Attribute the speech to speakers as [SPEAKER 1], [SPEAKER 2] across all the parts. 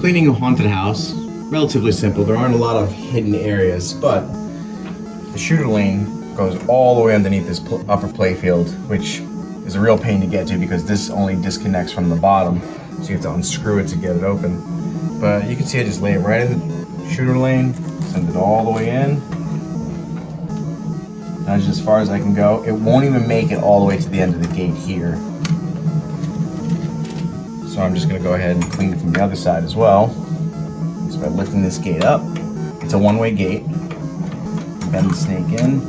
[SPEAKER 1] cleaning a haunted house, relatively simple. There aren't a lot of hidden areas, but the shooter lane goes all the way underneath this upper playfield, which is a real pain to get to because this only disconnects from the bottom, so you have to unscrew it to get it open. But you can see I just lay it right in the shooter lane, send it all the way in. Nudge as far as I can go. It won't even make it all the way to the end of the gate here. So I'm just going to go ahead and clean it from the other side as well. Just by lifting this gate up. It's a one-way gate. Bend the snake in.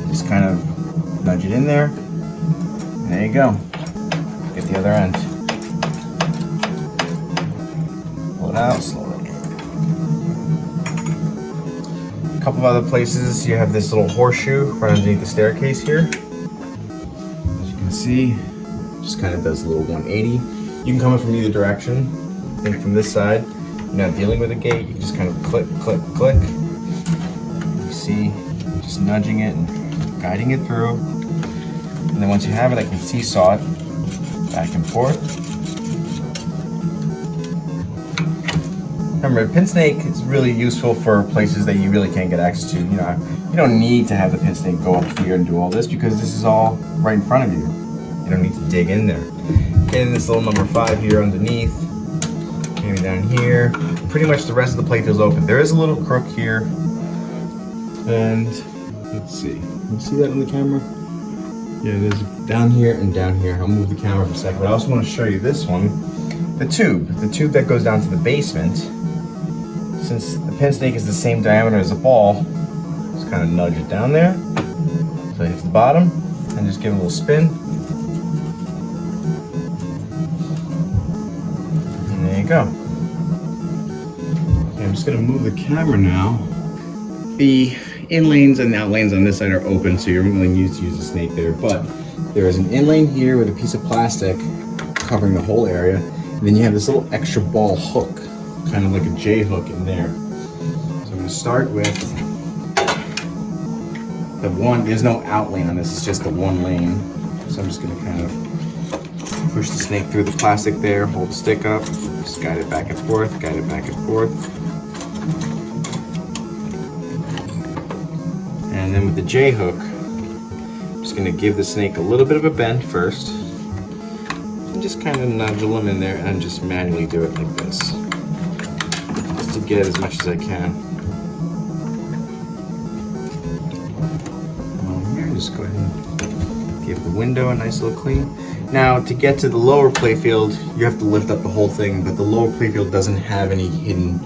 [SPEAKER 1] Just kind of nudge it in there. And there you go. Get the other end. Pull it out slowly. A couple of other places, you have this little horseshoe right underneath the staircase here. As you can see, just kind of does a little 180. You can come in from either direction. I think from this side, you're not dealing with a gate. You can just kind of click, click, click. You see, just nudging it and guiding it through. And then once you have it, I can seesaw it back and forth. Remember, PinSnake is really useful for places that you really can't get access to. You don't need to have the PinSnake go up here and do all this because this is all right in front of you. You don't need to dig in there. Getting this little number 5 here underneath, maybe down here. Pretty much the rest of the playfield is open. There is a little crook here, and let's see. Can you see that on the camera? Yeah, there's down here and down here. I'll move the camera for a second, but I also want to show you this one. The tube that goes down to the basement. Since the PinSnake is the same diameter as the ball, just kind of nudge it down there so it hits the bottom, and just give it a little spin. And there you go. Okay, I'm just going to move the camera now. The in lanes and out lanes on this side are open, so you're really need to use the snake there. But there is an in lane here with a piece of plastic covering the whole area, and then you have this little extra ball hook, kind of like a J hook in there. So I'm going to start with the one. There's no out lane on this, it's just the one lane. So I'm just going to kind of push the snake through the plastic there, hold the stick up, just guide it back and forth, guide it back and forth. And then with the J hook, I'm just going to give the snake a little bit of a bend first. And just kind of nudgel them in there and just manually do it like this. Just to get as much as I can. Here, just go ahead and give the window a nice little clean. Now, to get to the lower playfield, you have to lift up the whole thing, but the lower playfield doesn't have any hidden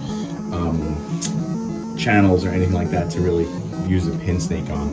[SPEAKER 1] channels or anything like that to really use the PinSnake on.